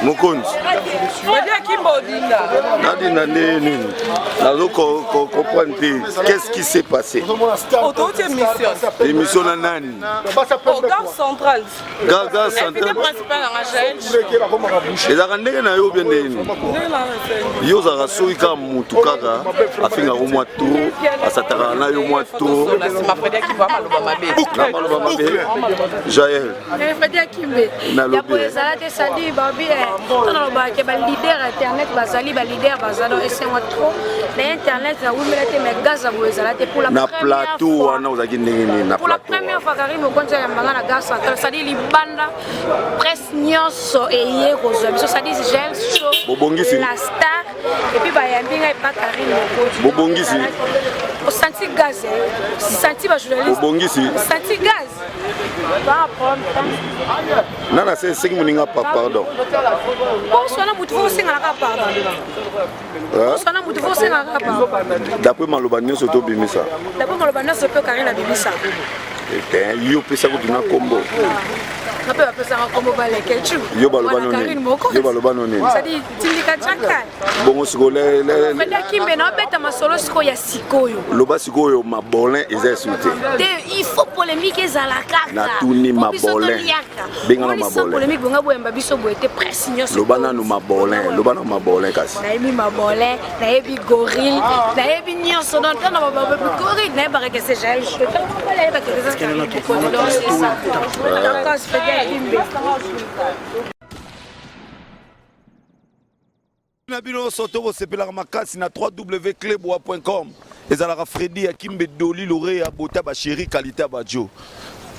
Mokonzi. Qu'est-ce qui s'est passé? Émission na nani? Gare centrale. Gare centrale. Ezaka ndenge na yo bien ndeni. Yo zaka soki ka mutu kaka afinga ko mwa tro asataka na yo mwa tro. Maloba mabe. Jaël. Leader internet bazali ba leader bazalo et c'est moi trop l'internet na wumela te mais gaza bozala te pour la na plateau wana ozaki ndenge na pour la première fois Karim okonza ya manga na gaza centrale ça dit libanda presse nyonso et hier aux ça dit gel show la star et puis ba yambinga pas Karim okonza bobongisi au senti gaz senti ba journaliste bobongisi senti gaz ba prendre nana c'est ce qui moninga pas pardon d'après maloba nyonso to bimisa d'après maloba nyonso to Karine bimisa yo pesa ko dina kombo Nape apesa kombo baleke chu yo baloba noni ça dit tindika chanka bongo sikole meda kimbe na beta masolo siko ya sikoyo loba sikoyo mabolin eza insulté il faut polémique ezala kaka na tuni mabolin benga na mabolin polémique bonga boyamba biso boete presse nyonso loba na mabolin kasi na yebi mabolin na yebi gorille na yebi nyonso donc na ba gorille na ba que c'est gel je peux pas aller avec les Nabino soto bo sepelaka makasi na www.clebois.com ezalaka Freddy Akimbe Doli Loré Abota ba chéri qualité bajo.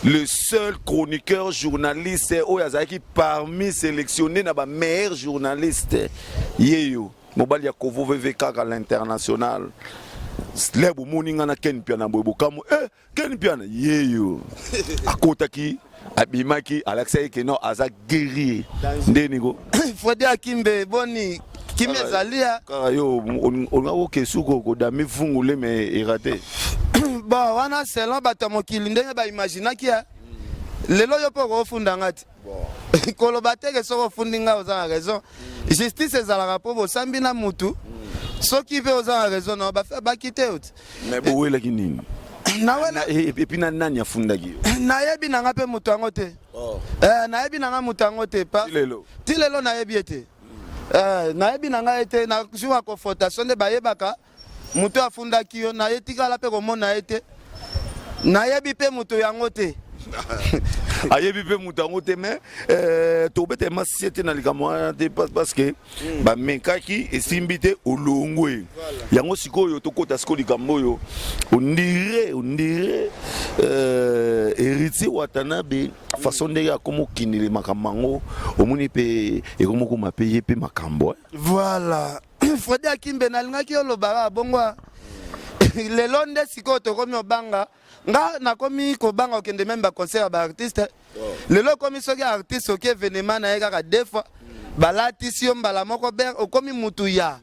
Le seul chroniqueur journaliste Oyazaki parmi sélectionnés na ba meilleur journaliste yeyo mobali ya Kovo VVK à l'international. Lebo moninga na Ken Piana bobo kamo Ken Piana yeyo akotaki abimaki Alexei Keno aza guerrier ndenigo Freddy Akimbe boni Kimbe zalia kaka yo onga okesuko ko dami fungule me irate ba wana selon bato mokili ndenge ba imaginaki lelo yo poko ofunda ngati kolo bateke soko fundinga oza raison justice ezalaka po bosambi na mutu soki pe oza raison na ba quitter out mais bo wela kinini na et puis nani afundaki na yebi nanga pe mutu ango te na yebi nanga mutu ango te pa tilelo na yebi ete na yebi nanga ete na jour confrontation de bayebaka mutu afundaki yo na yetikala pe komona ete na yebi pe mutu yango te ayebi pe mutu yango te mais tobete masiete na likamwa te parce que ba menkaki esimbi te olongwe yango sikoyo tokota siko likambo yo on dirait héritier Watanabe façon de ya komo kinile makamango omuni pe ekomoko mapeye pe makambo voilà Freddy Akimbe nalingaki olobara bongwa lelo nde sikoyo tokomi obanga nga nakomi kobanga okende même ba concert ba artiste lelo komi soki artiste oki événement na yeka deux fois balatisi yo mbala moko ber okomi mutu ya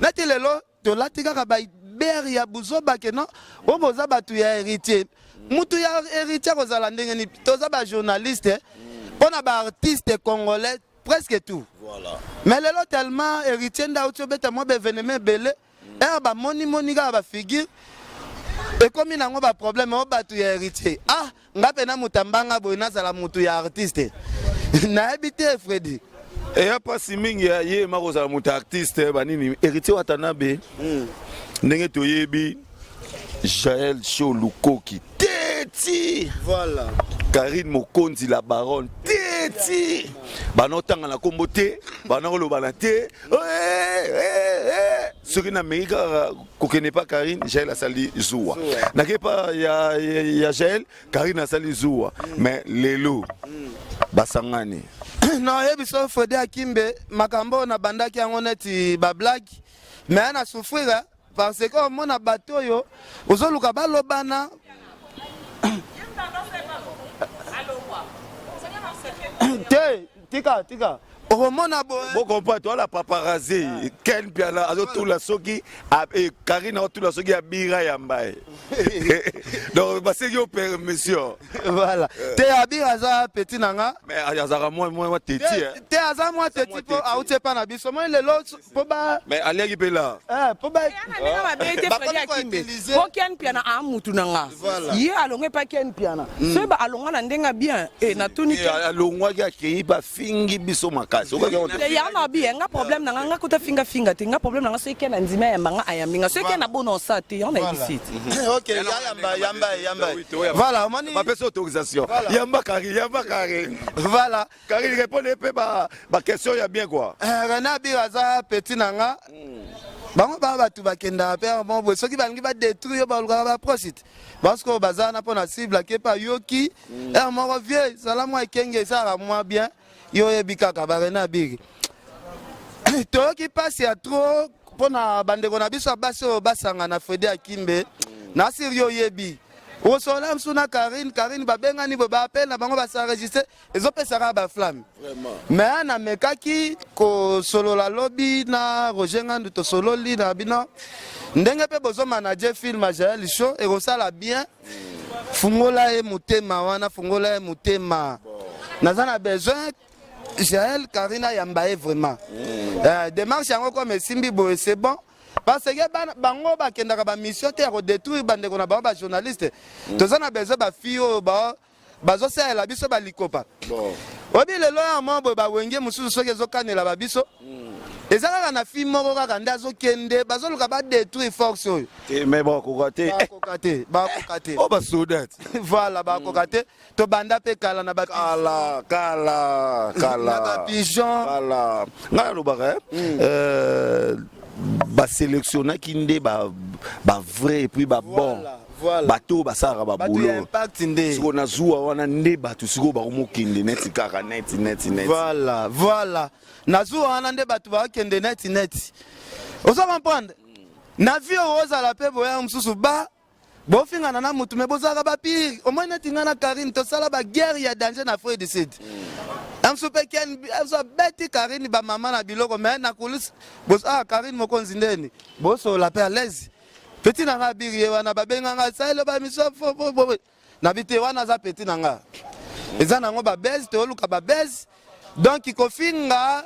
nati lelo tolati kaka ba ber ya buzoba ke non oboza batu ya héritier mutu ya héritier kozala ndenge ni toza ba journaliste pona ba artiste congolais presque tout voilà mais lelo tellement héritier nda uti obeta mo ba événement belé ba moni ka ba figure et comme il y a un problème, on va tout héritier. Ah, on va pas mutambanga boina za la mutu ya artiste. Na habité Freddy. Et après si mingi ya ye mako za mutu artiste banini héritier Watanabe. Ndenge to yebi Jaël Show Lukoki. Teti. Voilà. Karine Mokonzi la baronne. Teti. Banotanga na kombo te, banolo banate. Ce qui n'a pas kokene pas Karine, Jaël a sali Zoua. N'a pas ya Jaël, Karine a sali Zoua. Mais lelo basangani. Non, yebiso Freddy Akimbe makambo na bandaki yango neti ba blague. Mais ana souffrir parce que mon bateau yo ozoluka balobana. Tika Romona boy. Bon comprends toi la paparazzi Ken Piana azotula soki et Karine azotula soki ya bira ya mbaye. Donc parce que yo permission. Voilà. Te abira za petit nanga. Mais azara moi teti. Te aza moi teti po auté pa na biso moi le lot po ba. Mais allez pe là. Po ba. Po Ken Piana a mutu nanga. Ye alonge pa Ken Piana. So ba alonga na ndenga bien et na tuni ke. Alongwa ya ki ba fingi biso makasi. Ya na bien nga problème nanga nga kuta finga te nga problème nanga so Ken na ndima ya manga ayambinga so Ken na bono sa te on a ici. OK, yamba. Voilà, moni. Pas besoin d'autorisation. Yamba Karine. Voilà. Karine répondez pe ba question ya bien quoi. Rena biraza petit nanga. Bango ba tu bakenda pe bon bo soki balingi ba détruire ba luka ba prosite. Parce que bazana pona cible ke pa yoki mo revient salamu ekenge ça moi bien. Yo ebika ka ba Rena big. To ki passe ya trop pona bandeko na biso baso basanga na Freddy Akimbe. Na sirio yebi. Au solam suna Karine babenga ni ba appel na bango ba s'enregistrer ezopesaka ba flamme. Vraiment. Mais na mekaki ko solo la lobby na Roger Ngandu to solo li na bino. Ndenge pe bozo manager film Jael show et rosala bien. Fungola e mutema wana fungola e mutema. Nazana besoin Jael Karina yambaye vraiment. Démarche yango comme simbi boy c'est bon. Parce que bango bakendaka ba mission te ko détruire bande ko na ba journaliste. Tozana besoin ba fio ba bazo sala biso ba likopa. Bon. Obi lelo ya mambo ba wenge mususu soke zo kanela ba biso. Ezala na film moko kaka ndazo kende bazo luka ba détruire force oyo. Mais bon kokate. Ba kokate. Oh ba sodat. Voilà ba kokate. To banda pe kala na ba kala. Na ba pigeon. Kala. Ngala lo ba ba sélectionner kinde ba vrai et puis ba bon bato ba sara ba bolo impact ndé siko na zuwa wana nde bato siko ba mokinde net kaka net voilà na zuwa wana nde bato ba kende net ozo comprendre na vie oza la pe boya msusu ba bo finga na mutu me bozaka ba pire au moins netinga na Karine to sala ba guerre ya danger na Freddy de Sud. Amsupe Ken azo beti Karine ba mama na biloko mais na kulis bos Karine mokonzi ndeni boso la pe à l'aise petit nanga biri wana ba benga nga sale ba miso fo na bité wana za petit nanga eza nango ba base to luka ba base donc kofinga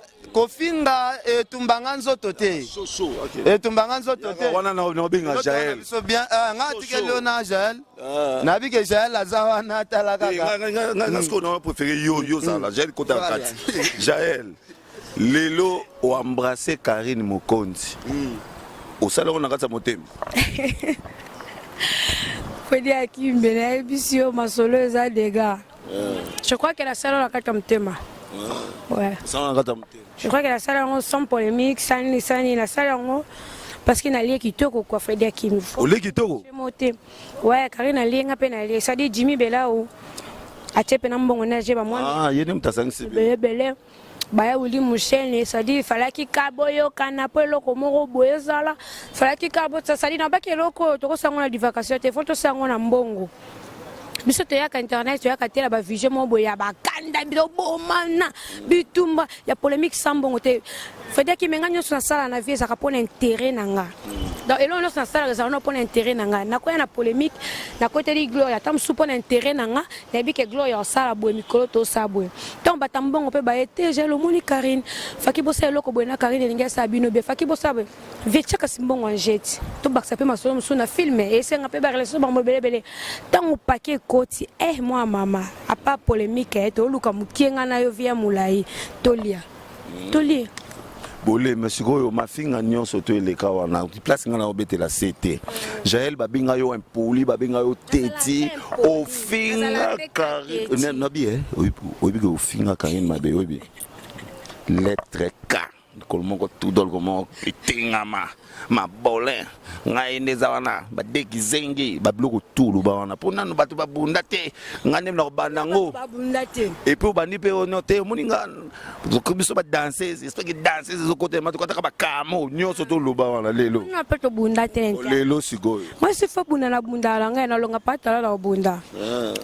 tumbanga nzoto te tumbanga nzoto te wana na benga Jael so bien nga tikelo na Jael na bike Jael azawa na talaka nga sko na préféré yo ça la Jael kota kati Jael lelo o embrasser Karine Mokonzi au salon na kata motema Freddy Akimbe na bisio masolo eza dégâts. Je crois que la salle na kata motema. Ouais. Je crois que la salle sans polémique, sans la salle parce qu'il y a lié qui toko quoi Freddy Akimbe. O lié qui toko. Ouais, Karine a lié ngape na lié. Ça dit Jimmy Bella ou a chepe na mbongo na jeba moi. Ah, yene mtasangi bele. Baya uli mushene ça dit fallait qu'il kaboyo kana po loko moko boye zala. Fallait qu'il kabo ça dit na ba ke loko toko sango na divakation te faut to sango na mbongo. Biso to yaka internet to yaka tela ba vision mo boya ba kanda bido bomana bitumba ya polémique sambongo te Freddy Akimbe nganya sur sala na vie ça rapone intérêt nanga donc elon na sala ça on pone intérêt nanga na ko na polémique na côté di gloire tam su pone intérêt nanga na bi ke gloire sala boye mikolo to sa boye donc batambongo pe ba été j'ai le moni Karine faki bo sa loko boye na Karine linga sa bino be faki bo sa be vichaka simbongo en jet to baksa pe masolo musu na filmer et senga pe ba relation ba mo belebele tant paquet koti moi mama a pas polémique to luka mukienga na yo via mulai tolia Bolé monsieur ko ma finga nyonso to eleka wana place ngana obetela CT Jael babinga yo impoli babinga yo teti o finga Karine na bien obi ko finga Karine mabe obi lettre K kolmoko tudol komo itingama mabole ngai neza wana badeki zengi babiloko tulu ba wana pona no bato babunda te ngane na banda ngo babunda te et puis bandi pe onote moninga biso ba danseuse espèce de danseuse zo côté ma to kata ba kamo nyonso to luba wana lelo na pe to bunda te lelo sikoyo moi c'est fa bunda na bunda la ngai na longa patala la bunda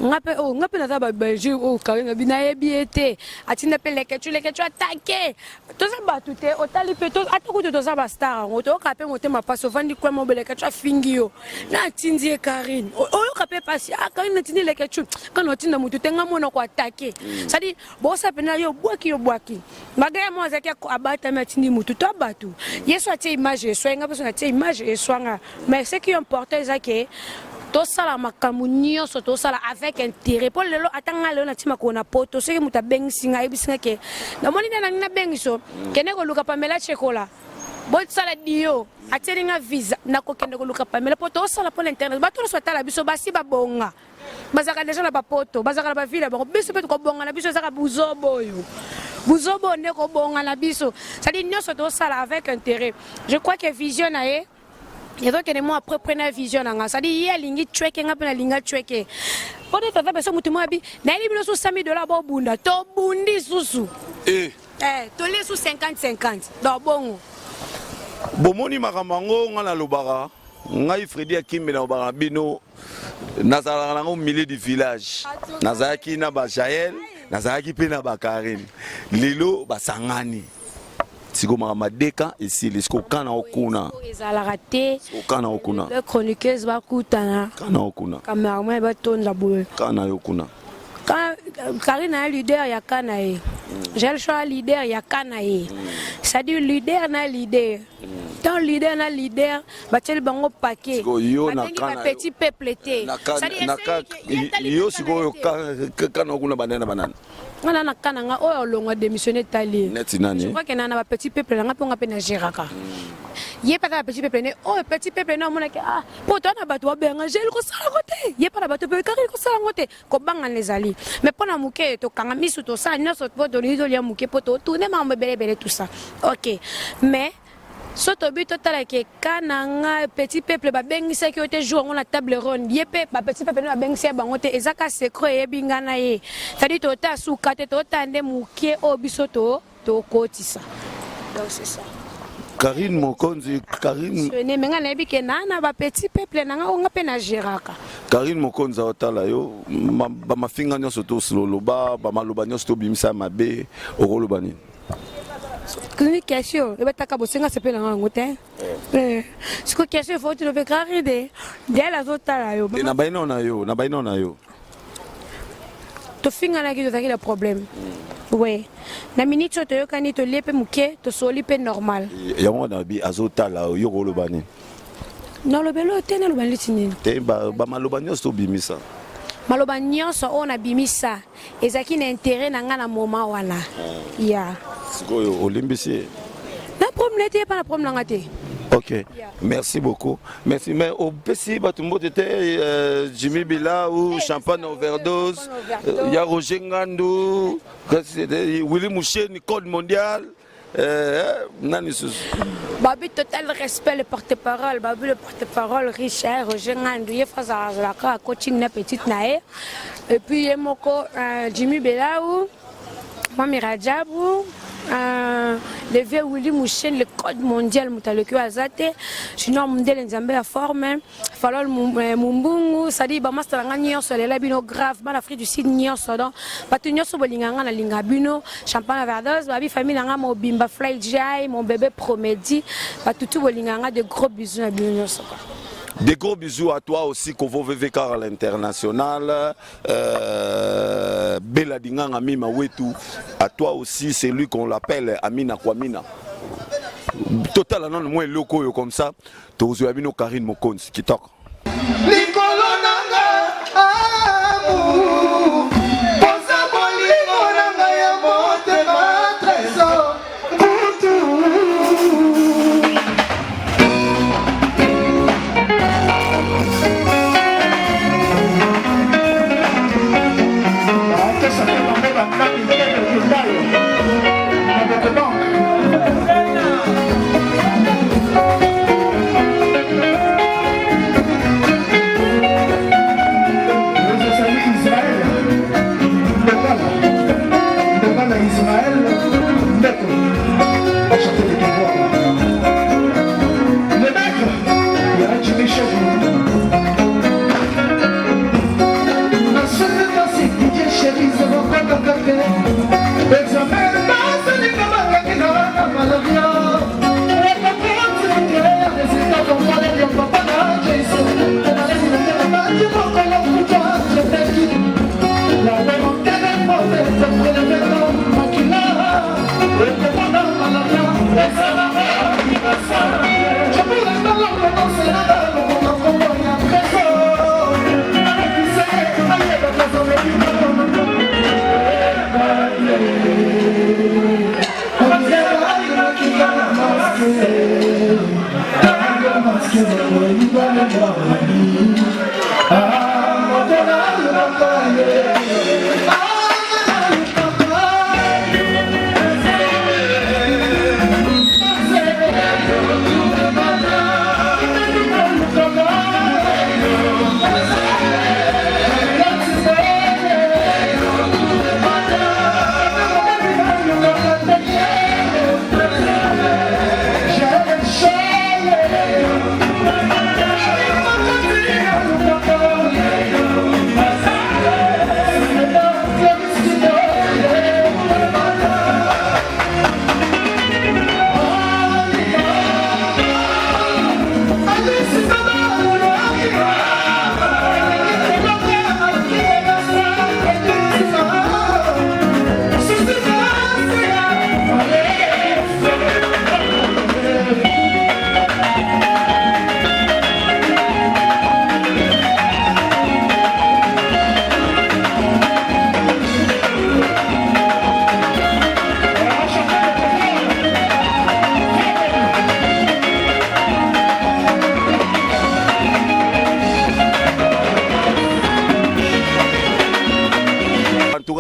ngape na ba belgique o karina bina yebiete atinda pe leke tu attaquer to sa batute o tali pe to atako to sa ba star o to ka pe ngote ma paso vandi kwa mo beleke tu fingio na tinzi Karine o yo ka pe pasi Karine tindi leke tu kana tinda mutu tenga mona ko attaquer ça dit bo sa pe na yo bwaki bagaya mo azaki abata ma tindi mutu to batu yeso atie image so nga personne atie image et swanga mais ce qui est important c'est que tout ça la makambu nyonso tout ça avec intérêt pour lelo atanga lelo na tima ko na poto ce que muta bengisinga ebisinga ke na moni na bengiso kene ko luka pamela chekola bon sala dio ateringa visa na ko kende ko luka pamela poto sala pour l'internet ba to so tala biso basi babonga bazaka déjà na ba poto bazaka na ba ville ba biso pe ko bonga na biso zaka buzobo yo buzobo ne ko bonga na biso ça dit nyonso tout ça avec intérêt je crois que vision na e et donc que moi après prendre vision nga ça dit hier lingi chweke nga pena linga chweke pour être fait personne mutumo abi na ili bilo $100 ba bunda to bundi susu to les sous 50 do bongo bomoni makamango nga na lobara ngai Fredi Akimbe na lobara bino nazala na au milieu du village nazaki na ba Jaël nazaki pe na ba Karine lilo basangani siko mamadeka ici lisiko kana okuna ezala raté okana okuna le chroniqueuse ba kutana kana okuna cameraman ba tonda boule kana okuna Karine a leader ya kana e j'ai choix leader ya kana e ça dit leader na leader tant leader na leader ba tel bango paquet yo na kana petit peuple té ça dit yo siko kana okuna banana ngana na kana nga oyo longa démissionner tali je crois que na ba petit peuple nga ponga pe na géraka ye pas petit peuple ne oh petit peuple na mona ke poto na bato ba benga gel ko sala côté ye pas bato pe Karine ko sala côté ko banga les ali mais pona muke to kanga misu to sa nyonso to do lido lia muke poto to ne ma bele tout ça OK mais soto bito tala ke kananga petit peuple ba bengisa ki ote jour on la table ronde yepe ba petit peuple ba bengisa bango te ezaka secret ye bingana ye tadi to ta suka te to tande muke obisoto to kotisa donc c'est ça Karine Mokonzi Karine ne menga na bike nana ba petit peuple nanga onga pe na géraka Karine Mokonzi otala yo ba mafinga nyoso to slolo ba maloba nyoso to bimisa mabe okoloba nini question, et ta cabossina se peut l'angoté. Ce que question faut tu le faire carré de la zota yo. Na baino na yo. To finga na ki to taki le problème. Oui. Na minute to yo kani to lepe muke to soli pe normal. Ya mo na bi azota la yo ko lobani. Non lo belo te na lo bani tini. Te ba maloba nyoso to bimisa. Maloba nyonso on a bimisa ezaki na intérêt na nga na moment wana ya sikoyo olimbisi na problème te pas na problème nga te OK merci beaucoup merci mais au pesi batumbo tete Jimmy Bila ou champagne overdose ya Roger Ngandou Willy Moucheni code mondial nani sus babi total respect le porte-parole babi le porte-parole Richard Roger Ngandou ye faza la ka coaching na petite nae et puis ye moko Jimmy Belaou Mami Rajabou le vieux Willy Mouchen le code mondial mutaleki azate sinon mondial nzambe la forme falol mumbungu sadi ba master nga nyonso lela bino grave ba l'Afrique du Sud nyonso donc batu nyonso bolinganga na linga bino champagne verdoise babi famille nga mo bimba fly jai mon bébé promedi batu tu bolinganga de gros bisous na bino nyonso. Des gros bisous à toi aussi, Kovo VVK à l'international. Bella Dinganga Mima Wetu. À toi aussi, c'est lui qu'on l'appelle Amina Kwamina. Total, non, moi, loco comme ça. Tozo Abino Karine Mokonzi qui toque. Esa que no me va a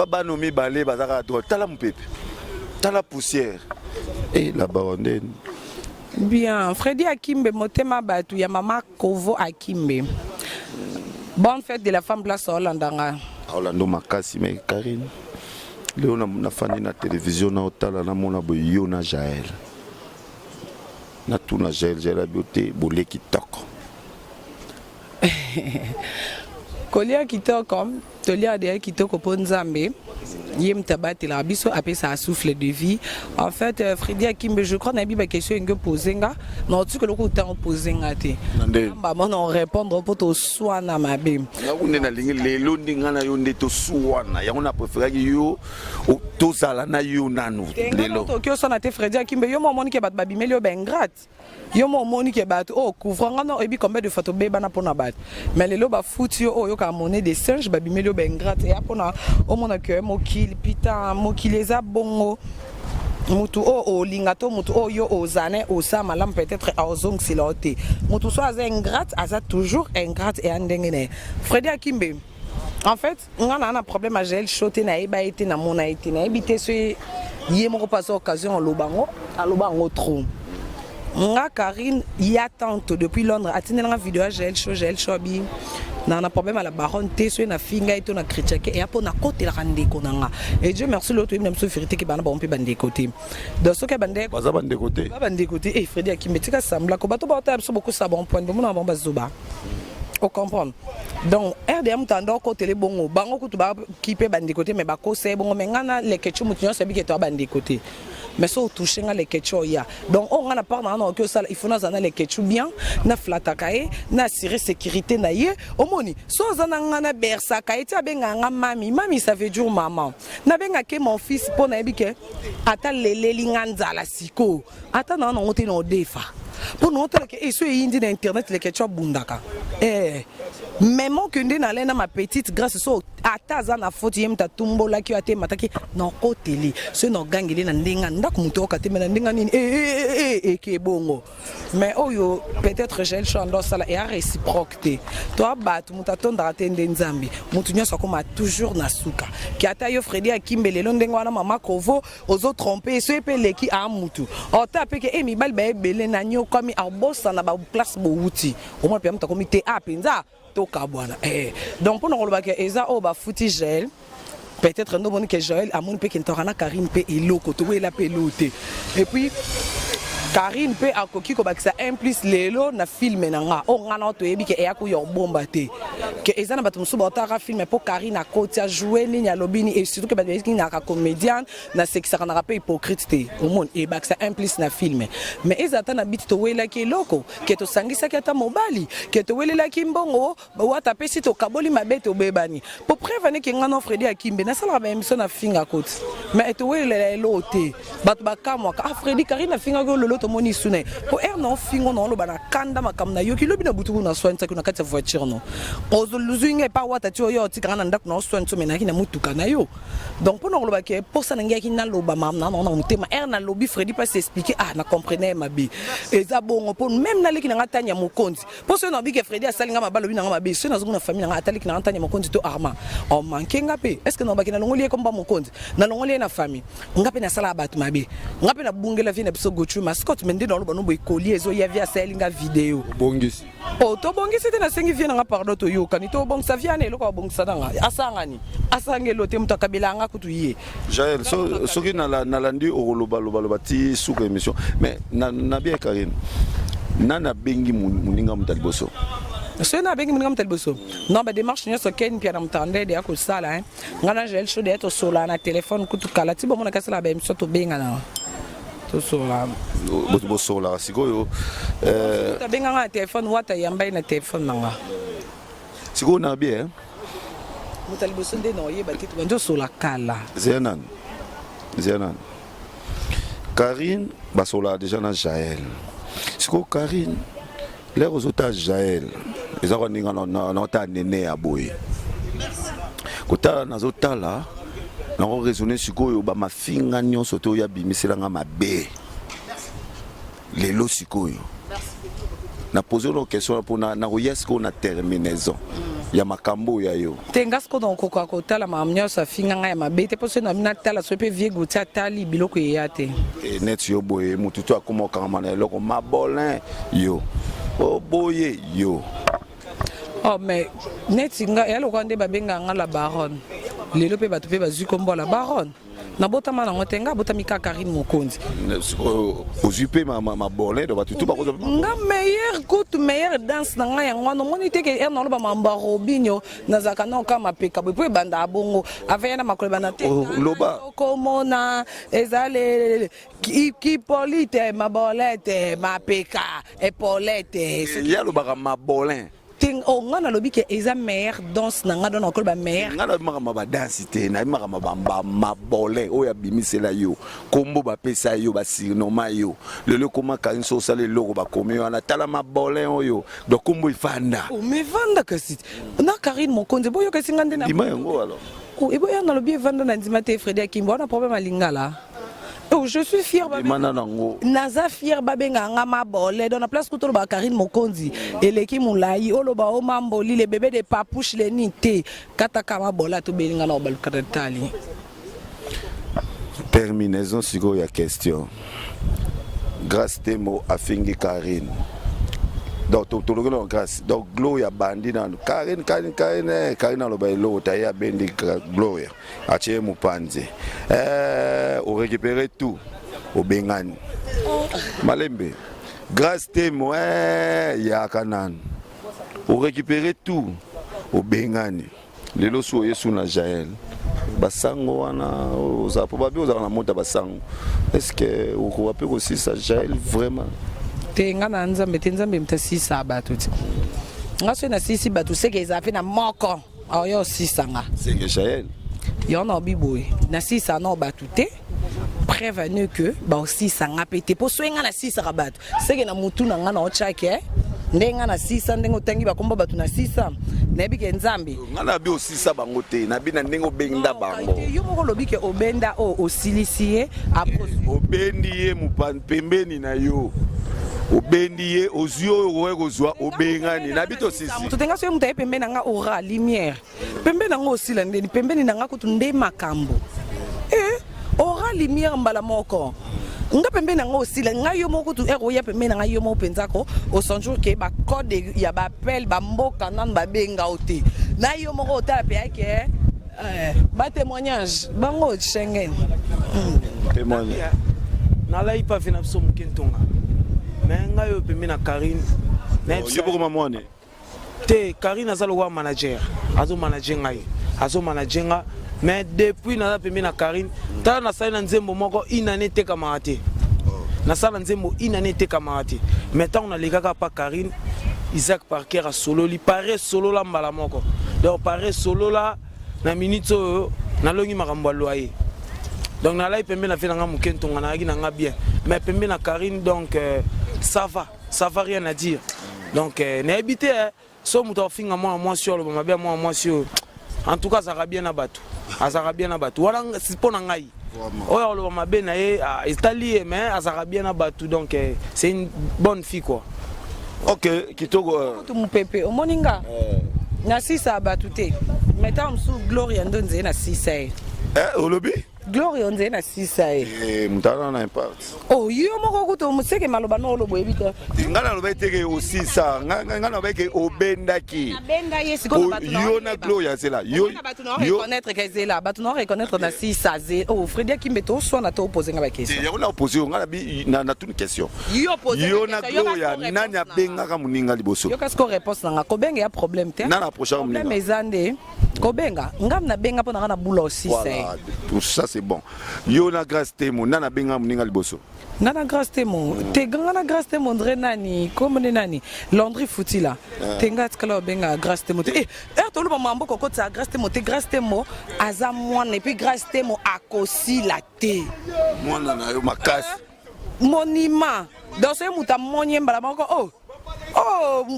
bano mibale bazaka droite tala mpepe tala poussière et la baronne bien Freddy Akimbe motema batu ya mama Kovo Akimbe. Bonne fête de la femme place Hollandanga. Orlando makasi mais Karine leo na fani na télévision na otala na mona boyo na Jaël na tuna Jaël la beauté bolé kitoko kolia kitoko tolia de kitoko ponzambe yem tabati la biso apesa un souffle de vie. En fait Freddy Akimbe je crois na biba question que posenga non tu que le coup temps posenga te ba mon répondre pour to swana mabe na kunde na lingi lelo ndinga na yo ndeto swana ya on a préféré yo to sala na yo nanu lelo to kyo sona te Freddy Akimbe yo momoni ke bat babimeli yo ben grate yo momoni ke bat oh couvranga no ebi combien de photos beba na pona bat mais lelo ba foot yo oh yo ka monnaie des singes babimeli yo ben grate et apona o mona ke moki pita mokileza bongo mutu o lingato mutu o yo ozane osama lam peut-être ozong silote mutu so aza ingrate aza toujours ingrate et andengene Freddy Akimbe en fait on a un problème à gel choté na eba été na mona été na ebité so yemoko passe occasion lobango alobango trop nga Karine y attente depuis Londres atinela vidéo à gel shobi na un problème à la baronne teso na finga et na critiquer et après na côté la rande konanga et Dieu merci l'autre même sur vérité qui bana ba on peut bande côté dans ce que bande baza bande côté ba bande côté et Freddy Akimbe tika sambla ko bato ba ta so beaucoup ça bon point de mon avant bazoba on comprend donc RDM tando côté les bongo bango kutu ba qui peut bande côté mais ba ko c'est bongo mais ngana les ketchu mutinyo c'est bi que to bande côté mais ça touché les ketchu ya donc on a pas na que ça il faut na zana les ketchu bien na flatakae na assurer sécurité na ye omoni so zana ngana bersa kae ti abenga nga mami ça veut dire maman na benga ke mon fils pour na ebike ata lele linganza la siko ata na on te no defa pour nous que et sur internet les ketchup bundaka même que ndé na ma petite grâce so ataza na faute yem ta tumbo la ki ate mataki non koteli ce no gangeli na ndenga ndako muto ka te na ndenga nini ke bongo mais oyo peut-être j'ai le chando ça et réciproquité toi bat muta tonda tende nzambi mutu nyoso koma toujours na suka ki ata yo Freddy Akimbe lelo ndenga na mama Kovo ozo tromper so epele ki a mutu o tape ke mi bal ba ebele na nyo comme a bossa na ba place bo wuti au moins pemta comité a penza toka bwana donc pour nous que eza o ba fouti gel peut-être nous que Joël a mon pe qui n'torana Karine pe eloko to la pelote et puis Karine pe akoki ko bakisa implice lelo na film nanga o ngana to yebi ke eyako yo bomba te ke ezana bato musu botaka film pour Karine akoti a jouer ni lobini et surtout que bato ki na ka comédienne na sexa kana pe hypocrite te au monde e bakisa implice na film mais ezata na bit to wela ke loko ke to sangisa ke ta mobali ke to welela ki mbongo wata pe si to kaboli mabete obebani pour prévenir ke ngana Freddy Akimbe na sala ba émission na finga koti mais to welela lote bato bakamwa ka Freddy Karine na finga go lolo to moni sune po non fingo non lo bana kanda makamna yo ki lobi na butu na sointa kuna kati voiture no ozo luzinga pa wata ti yo ti kana ndak na sointa mena ki na mutuka na yo donc pour no lo ba ke pour ça ngia ki na lo ba mam na na mutema na lobi Freddy pas s'expliquer na comprenait mabe eza bongo pour même na leki na ngatanya mokonzi pour ça no bi ke Freddy asalinga mabalo bina mabe so na zunguna famille na atali ki na ngatanya mokonzi to arma o manke ngape est ce que no ba ki na longoli komba mokonzi na longoli na famille ngape na sala batu mabe ngape na bungela vie na biso gochu mascot mende dans lo bano boy collier ezo ya via selinga video bongisi to bongisi te na sengi vie na pardon to yo kanito bongisa via ne loko bongisa nga asangani asangelo te mutaka bilanga kutu ye Jaël soki na landi oloba ti suka émission mais na bien Karine nana bengi muninga mutaliboso so na bengi muninga mutaliboso non ba démarche nyo so ken pia na mutande de akusala ngana Jaël show de to sola na téléphone kutu kala ti bomona kasala ba émission to benga na to sola bosola sikoyo tabenga nga téléphone wata yamba na téléphone nanga sikoyo na bien mutaliboso nde no yeba titu njo sola kala Zenan Karine basola déjà na Jaël sikoyo Karine les ozota Jaël eza ko ninga na ta nene ya boye kotala nazotala nako raisonner sikoyo ba mafinga nyonso to ya bimiselanga mabe lelo sikoyo na poser une question pour na yes ko na terminaison ya makambo ya yo tengas ko donc ko kotala mamnya sa finga nga ya mabe te poso na mina tala so pe vie gutia tali biloko ya te net yo boye mutu to akoma kamana eloko mabolin yo o boye yo oh mais net nga ya loko nde babenga nga la baronne lelo pe bato pe bazuko mbola baronne na botama na ngotenga botami ka Karine mokonzi ozupe ma bolin do bato tout bakozo nga meilleure danse na nga ya ngwana moni te ke na lo ba mamba robinho na zakana ka mapeka bo banda bongo avena makole bana te loba komona ezale ki polite mabolete mapeka epolete ya lo ba ma bolin ting o ngana lobi ke eza meilleure danse na nga dona kolba meilleure ngana maka densité na maka mabole oya bimisela yo kombo ba pesa yo ba sinoma yo lelo koma Karine so sale loko ba komi wana tala mabole oyo do kombo ifanda o me vanda kasi na Karine mokonzi boyo kasi ngande na dima yango alors o ebo ya na lobi vanda na ndima te Freddy Akimbe on a problème à lingala. Oh, je suis fier naza fier babenga nga mabole dans la place kutolo ba Karine mokonzi eleki mulai oloba o mamboli le bébé de papouche le nité kataka mabola to belinga na obalukata tali terminaison siko ya question grâce temo afingi Karine donc to lo grâce donc gloria bandi na Karine aloba elo ta ya bendi gloria atie mupanze o récupérer tout au bengani malembe grâce temo ya kanan o récupérer tout au bengani lelo so yesu na Jaël basango wana ozapo babi ozala na mota basango est-ce que o peut aussi ça Jaël vraiment tenga na nzambe te nzambe mtasisa bato ti ngaso na sisi bato seke ezape na moko ayo sisanga seke Jaël yo na biboy na sisa na bato te prévenu que ba aussi sanga pété po soenga na sisa bato seke na mutu na nga na ochake ndenga na sisa ndengo tangi bakomba bato na sisa nebi ke nzambe ngana bi osisa bango te na bi na ndengo benda bango yo moko lobi ke obenda o osilisie apos obendi ye mupan pembeni na yo obendi ye ozio okozwa obengani na bito sisi mutu tenga so mutu pembeni na nga aura lumière pembeni na nga osila ndeni pembeni na nga kutu nde makambo aura lumière mbala moko nga pembeni na nga osila nga yo moko tu ero ya pembeni na nga yo moko penzako au sonjour ke ba code ya ba appel ba mboka nan ba benga ote na yo moko otala pe yake ba témoignage bango Schengen témoignage na lai pa fina so mukentonga mais ngai yo pembe na Karine yo poko mwana te Karine aza lokola manager azo manager ngai azo manager nga mais depuis naza pembe na Karine tala nasali na nzembo moko inane te kamara te nasala nzembo inane te kamara te mais ntango nalekaka pa Karine Isaac Parker a solo li pare solo la mbala moko donc pare solo la na minute oyo nalongi makambo ya loyer donc nalai pembe na fe nanga moke ntonga nayaki nanga bien mais pembe na Karine donc ça va rien à dire donc nayebi te so moto afinga mwana mwasi oloba mabe ya mwana mwasi oyo en tout cas azaka bien na bato wana mpo na ngai oyo oloba mabe na ye etali ye mais azaka bien na bato donc c'est une bonne fille quoi. Ok, kitoko tu mupepe omoninga na sisa bato te mais ta msu Gloria ndo nzeye na sisa olobi Gloria nzeye na sisa mutana na impact oh yo moko kuto museke maloba no olobo ebita ngana loba teke osisa ngana loba ke obendaki benda yesi ko bato yo na Gloria zela yo bato no reconnaître que zela bato no reconnaître na sisa ze oh Fredi Kimbeto so na to poser nga ba question ya na opposer ngana bi na toute question yo poser yo na Gloria nani abenga muninga liboso yo kasko réponse nga ko benga ya problème te na approcher muninga problème ezande ko benga ngam na benga pona kana bula aussi voilà pour ça c'est bon yo na grâce temo nana benga muninga liboso nana grâce temo te ganga na grâce temo ndre nani comme nani Landry Futila tenga tikala benga grâce temo te to lo mambo koko tsa grâce temo aza mwana et puis grâce temo akosi la te mwana na yo makasi monima donc c'est muta monye mbala moko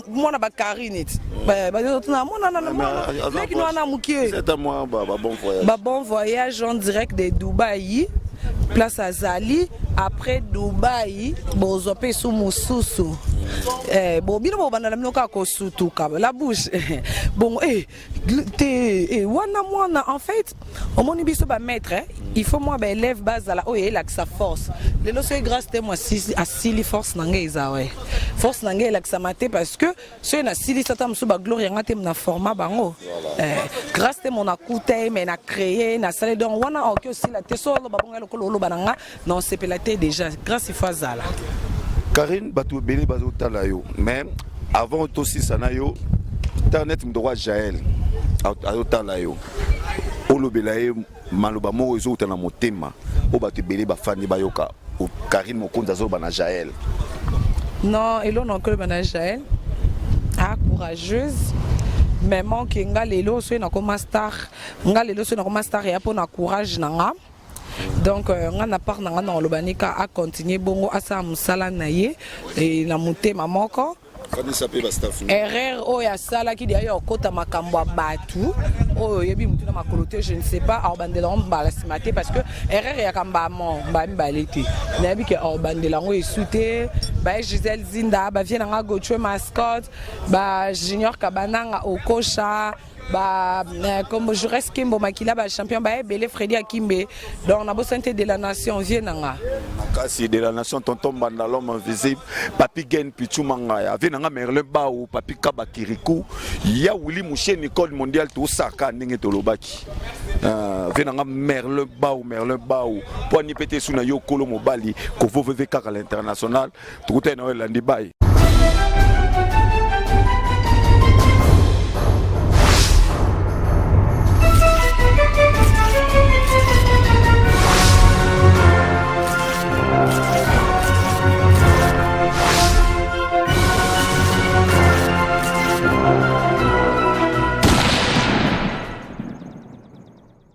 mwana ba Karine ba na mwana na meki no na mukie c'est à moi bon voyage bon voyage en direct de Dubaï place Azali après Dubaï bozope sous mususu bobino bobanda lamino ka ko sutuka la bouche bon wana mwana en fait au moni biso ba maître il faut moi ba élève base la il a que sa force le lo c'est grâce te moi à sili force nanga izawe force nanga la que ça maté parce que c'est na sili sata mso ba Gloria ngate na format bango grâce te mon akute mais na créer na salé donc wana ok aussi la teso lo ba bonga lo bananga non c'est pelaté déjà grâce ifazala Karine bato bele bazo tala yo mais avant aussi sana yo internet mdroit Jaël azo tala yo olobela ye maloba moko ezouta na motema o bato bele bafani bayoka Karine mokonza zo bana Jaël non elo non que bana Jaël courageuse mais manque nga lelo so na ko master nga lelo so na ko master ya po na courage nanga donc nga na part nanga na lobanika a continuer bongo asa musala na ye et na motema moko erreur oya sala ki dia yo kota makambo batu oyo yebi mutu na makolote je ne sais pas ordandela mbala simate parce que erreur ya kamba mon ba mbaleti na yebi ke ordandela ngo esute ba Gisèle Zinda ba vient nga Gochwe mascotte ba Junior Kabananga okosha ba comme je reste Kimbo Makila ba champion ba belé Fredi Akimbe donc na bo santé de la nation vienanga kasi de la nation tonton banda l'homme invisible papi gen pichu manga vienanga Merlin Bao papi Kabakiriku ya Willy Mouché Nicole mondial tout saka ndenge tolobaki vienanga Merlin Bao pour ni péter suna yo kolo mobali ko vo vv kaka l'international tout na landi bay